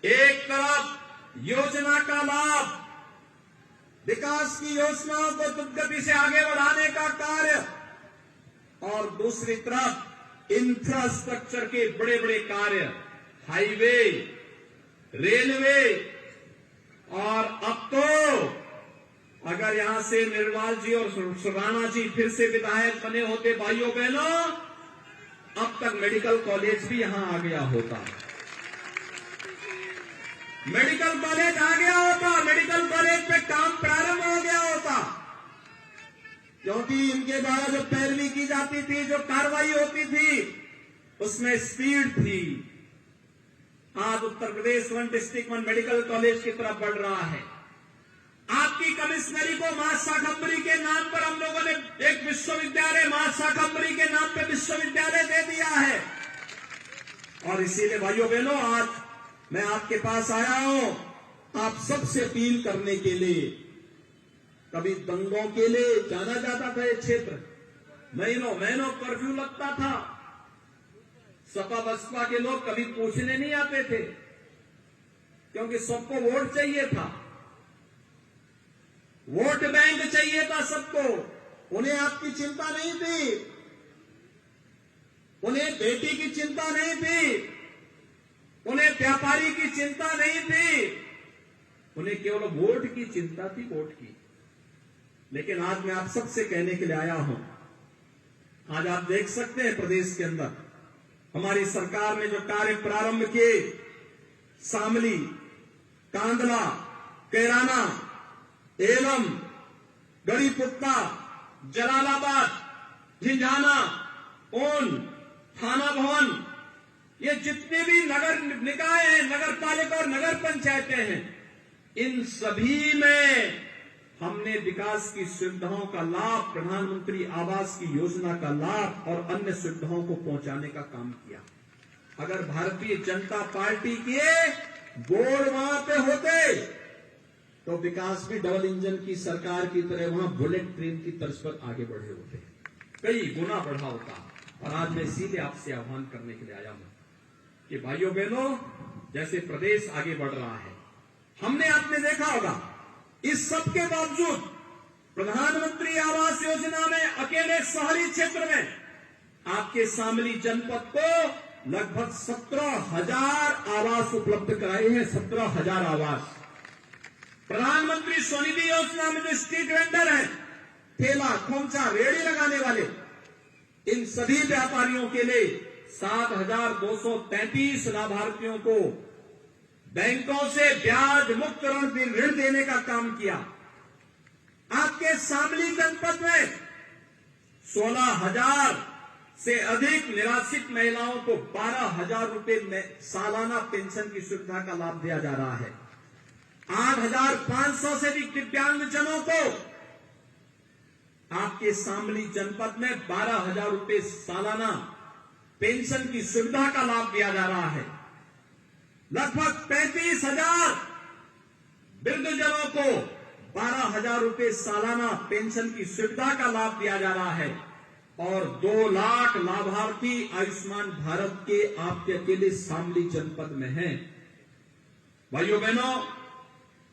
एक तरफ योजना का लाभ, विकास की योजनाओं को द्रुतगति से आगे बढ़ाने का कार्य, और दूसरी तरफ इंफ्रास्ट्रक्चर के बड़े बड़े कार्य, हाईवे, रेलवे, और अब तो अगर यहां से निर्वाल जी और सुराना जी फिर से विधायक बने होते, भाइयों बहनों, अब तक मेडिकल कॉलेज भी यहां आ गया होता। मेडिकल कॉलेज आ गया होता, मेडिकल कॉलेज पे काम प्रारंभ हो गया होता, क्योंकि इनके द्वारा जो पैरवी की जाती थी, जो कार्रवाई होती थी, उसमें स्पीड थी। आज Uttar Pradesh 1 district 1 medical college की तरफ बढ़ रहा है। आपकी कमिश्नरी को मां शाकंभरी के नाम पर हम लोगों ने एक विश्वविद्यालय, मां शाकंभरी के नाम पर विश्वविद्यालय दे दिया है। और इसीलिए भाइयों बहनों, आज मैं आपके पास आया हूं आप सबसे अपील करने के लिए। कभी दंगों के लिए जाना जाता था ये क्षेत्र, महीनों महीनों कर्फ्यू लगता था, सपा बसपा के लोग कभी पूछने नहीं आते थे, क्योंकि सबको वोट चाहिए था, वोट बैंक चाहिए था सबको। उन्हें आपकी चिंता नहीं थी, उन्हें बेटी की चिंता नहीं थी, उन्हें व्यापारी की चिंता नहीं थी, उन्हें केवल वोट की चिंता थी, वोट की। लेकिन आज मैं आप सबसे कहने के लिए आया हूं, आज आप देख सकते हैं प्रदेश के अंदर हमारी सरकार ने जो कार्य प्रारंभ किए, शामली, कांदला, कैराना, एवं गढ़ीपुट्टा, जलालाबाद, झिंझाना, ऊन, थाना भवन, ये जितने भी नगर निकाय हैं, नगर पालिका और नगर पंचायतें हैं, इन सभी में हमने विकास की सुविधाओं का लाभ, प्रधानमंत्री आवास की योजना का लाभ और अन्य सुविधाओं को पहुंचाने का काम किया। अगर भारतीय जनता पार्टी के बोर्ड वहां पे होते तो विकास भी डबल इंजन की सरकार की तरह वहां बुलेट ट्रेन की तर्ज पर आगे बढ़े होते, कई गुना बढ़ा होता। और आज मैं इसीलिए आपसे आह्वान करने के लिए आया हूं कि भाइयों बहनों, जैसे प्रदेश आगे बढ़ रहा है, हमने आपने देखा होगा, इस सब के बावजूद प्रधानमंत्री आवास योजना में अकेले शहरी क्षेत्र में आपके शामली जनपद को लगभग 17,000 आवास उपलब्ध कराए हैं। 17,000 आवास। प्रधानमंत्री स्वनिधि योजना में जो स्ट्रीट वेंडर हैं, ठेला, खोमचा, रेहड़ी लगाने वाले, इन सभी व्यापारियों के लिए 7,233 लाभार्थियों को बैंकों से ब्याज मुक्त ऋण देने का काम किया। आपके शामली जनपद में 16,000 से अधिक निराश्रित महिलाओं को 12,000 रुपए में सालाना पेंशन की सुविधा का लाभ दिया जा रहा है। 8,500 से अधिक दिव्यांगजनों को आपके शामली जनपद में 12,000 रुपए सालाना पेंशन की सुविधा का लाभ दिया जा रहा है। लगभग 35,000 वृद्धजनों को 12,000 रुपए सालाना पेंशन की सुविधा का लाभ दिया जा रहा है। और 2 लाख लाभार्थी आयुष्मान भारत के आपके अकेले शामली जनपद में हैं। भाइयों बहनों,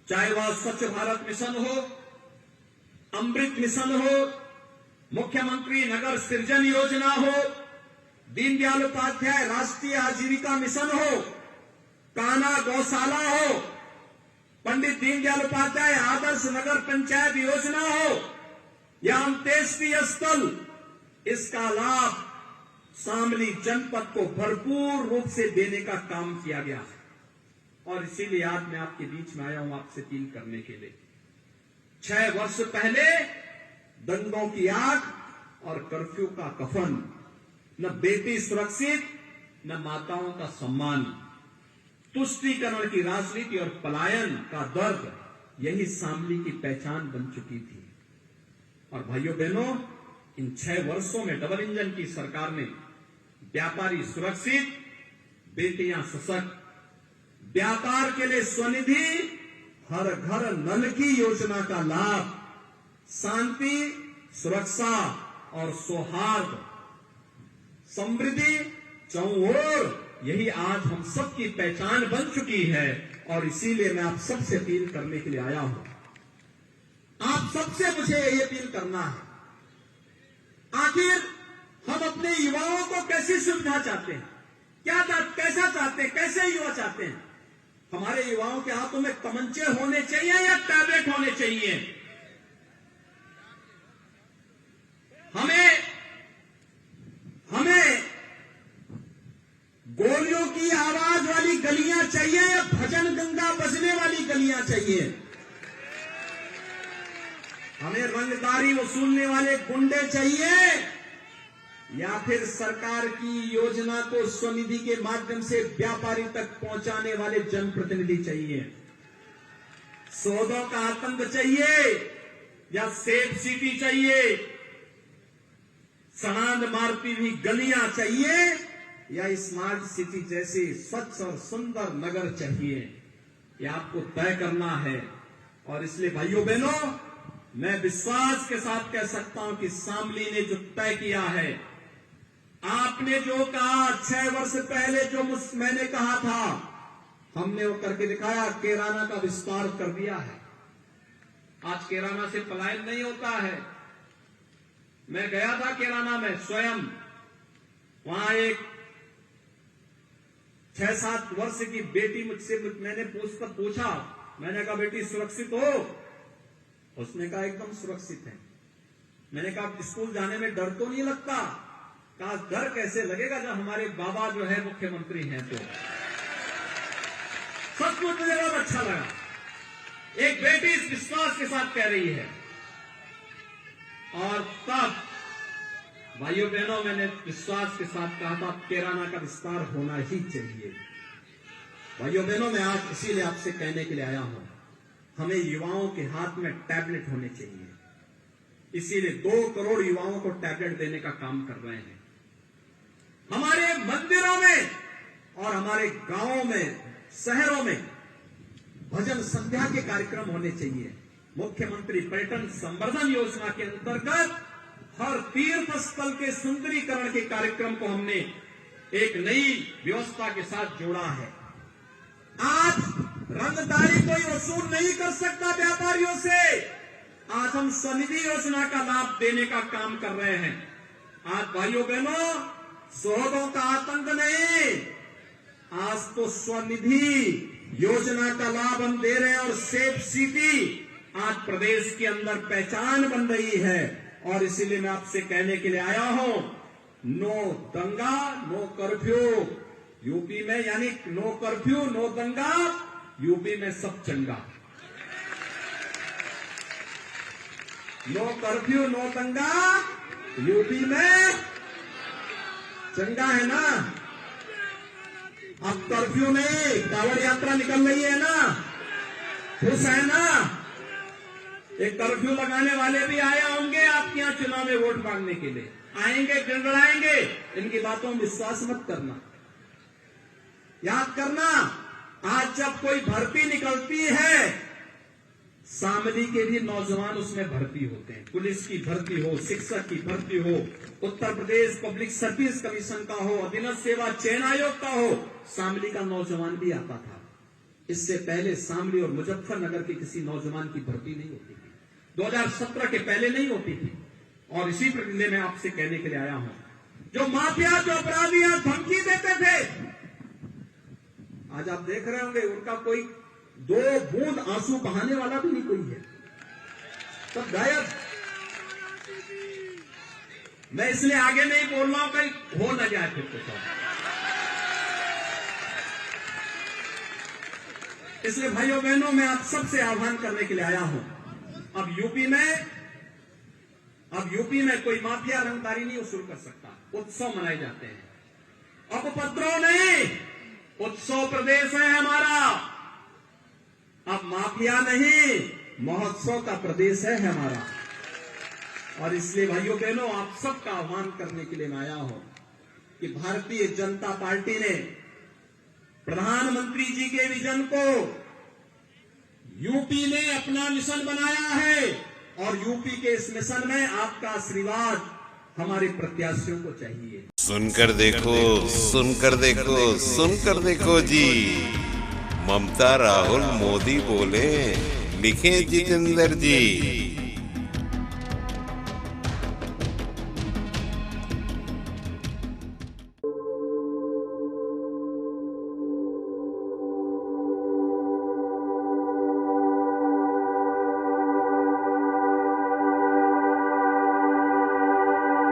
चाहे वह स्वच्छ भारत मिशन हो, अमृत मिशन हो, मुख्यमंत्री नगर सृजन योजना हो, दीनदयाल उपाध्याय राष्ट्रीय आजीविका मिशन हो, कान्हा गौशाला हो, पंडित दीनदयाल उपाध्याय आदर्श नगर पंचायत योजना हो, या अंत्येष्टि स्थल, इसका लाभ शामली जनपद को भरपूर रूप से देने का काम किया गया है। और इसीलिए आज मैं आपके बीच में आया हूं आपसे अपील करने के लिए। 6 वर्ष पहले दंगों की आग और कर्फ्यू का कफन, न बेटी सुरक्षित, न माताओं का सम्मान, तुष्टीकरण की राजनीति और पलायन का दर्द, यही शामली की पहचान बन चुकी थी। और भाइयों बहनों, इन 6 वर्षों में डबल इंजन की सरकार ने व्यापारी सुरक्षित, बेटियां सशक्त, व्यापार के लिए स्वनिधि, हर घर नल की योजना का लाभ, शांति, सुरक्षा और सौहार्द, समृद्धि चौओर यही आज हम सबकी पहचान बन चुकी है और इसीलिए मैं आप सबसे अपील करने के लिए आया हूं। आप सबसे मुझे ये अपील करना है, आखिर हम अपने युवाओं को कैसी सुविधा चाहते हैं, कैसा चाहते हैं, कैसे युवा चाहते हैं? हमारे युवाओं के हाथों में तमंचे होने चाहिए या टैबलेट होने चाहिए? हमें गोलियों की आवाज वाली गलियां चाहिए या भजन गंगा बजने वाली गलियां चाहिए? हमें रंगदारी वसूलने वाले गुंडे चाहिए या फिर सरकार की योजना को स्वनिधि के माध्यम से व्यापारी तक पहुंचाने वाले जनप्रतिनिधि चाहिए? सौदों का आतंक चाहिए या सेफ सिटी चाहिए? सड़ांध मारती हुई गलियां चाहिए या स्मार्ट सिटी जैसे स्वच्छ और सुंदर नगर चाहिए? ये आपको तय करना है। और इसलिए भाइयों बहनों, मैं विश्वास के साथ कह सकता हूं कि शामली ने जो तय किया है, आपने जो कहा 6 वर्ष पहले जो मैंने कहा था, हमने वो करके दिखाया। कैराना का विस्तार कर दिया है। आज कैराना से पलायन नहीं होता है। मैं गया था कैराना में स्वयं, वहां एक 6-7 वर्ष की बेटी मुझसे मैंने पूछा, मैंने कहा बेटी सुरक्षित हो? उसने कहा एकदम सुरक्षित है। मैंने कहा स्कूल जाने में डर तो नहीं लगता? कहा डर कैसे लगेगा जब हमारे बाबा जो है मुख्यमंत्री हैं। तो सचमुच मुझे बहुत अच्छा लगा, एक बेटी इस विश्वास के साथ कह रही है। और तब भाइयों बहनों, मैंने विश्वास के साथ कहा था कैराना का विस्तार होना ही चाहिए। भाइयों बहनों, मैं आज इसीलिए आपसे कहने के लिए आया हूं, हमें युवाओं के हाथ में टैबलेट होने चाहिए। इसीलिए 2 करोड़ युवाओं को टैबलेट देने का काम कर रहे हैं। हमारे मंदिरों में और हमारे गांवों में, शहरों में भजन संध्या के कार्यक्रम होने चाहिए। मुख्यमंत्री पर्यटन संवर्धन योजना के अंतर्गत हर तीर्थ स्थल के सुंदरीकरण के कार्यक्रम को हमने एक नई व्यवस्था के साथ जोड़ा है। आज रंगदारी कोई वसूल नहीं कर सकता व्यापारियों से। आज हम स्वनिधि योजना का लाभ देने का काम कर रहे हैं। आज भाइयों बहनों, सौदों का आतंक नहीं, आज तो स्वनिधि योजना का लाभ हम दे रहे हैं। और सेफ सिटी आज प्रदेश के अंदर पहचान बन रही है। और इसीलिए मैं आपसे कहने के लिए आया हूं, नो दंगा नो कर्फ्यू यूपी में, यानी नो कर्फ्यू नो दंगा, यूपी में सब चंगा। नो कर्फ्यू नो दंगा, यूपी में चंगा है ना? अब कर्फ्यू नहीं, कांवड़ यात्रा निकल रही है ना, खुश है ना? एक कर्फ्यू लगाने वाले भी आए होंगे आपके यहां चुनाव में वोट मांगने के लिए, आएंगे, गिड़गिड़ाएंगे। इनकी बातों में विश्वास मत करना। याद करना, आज जब कोई भर्ती निकलती है, शामली के भी नौजवान उसमें भर्ती होते हैं। पुलिस की भर्ती हो, शिक्षक की भर्ती हो, Uttar Pradesh public service commission का हो, अधीनस्थ सेवा चयन आयोग का हो, शामली का नौजवान भी आता था। इससे पहले शामली और मुजफ्फरनगर के किसी नौजवान की भर्ती नहीं होती थी। 2017 के पहले नहीं होती थी। और इसी प्रक्रिया में आपसे कहने के लिए आया हूं, जो माफिया, जो अपराधी धमकी देते थे, आज आप देख रहे होंगे उनका कोई 2 बूंद आंसू बहाने वाला भी नहीं कोई है, सब गायब। मैं इसलिए आगे नहीं बोल रहा हूं, कहीं हो न जाए फिर कुछ। इसलिए भाइयों बहनों, मैं आप सबसे आह्वान करने के लिए आया हूं, अब यूपी में कोई माफिया रंगदारी नहीं वसूल कर सकता। उत्सव मनाए जाते हैं, अब उपद्रव नहीं, उत्सव प्रदेश है हमारा। अब माफिया नहीं, महोत्सव का प्रदेश है हमारा। और इसलिए भाइयों बहनों, आप सबका आह्वान करने के लिए मैं आया हूं कि भारतीय जनता पार्टी ने प्रधानमंत्री जी के विजन को यूपी ने अपना मिशन बनाया है। और यूपी के इस मिशन में आपका आशीर्वाद हमारे प्रत्याशियों को चाहिए। सुनकर देखो, सुनकर देखो, सुनकर देखो जी। ममता राहुल मोदी बोले, लिखे जितेंद्र जी।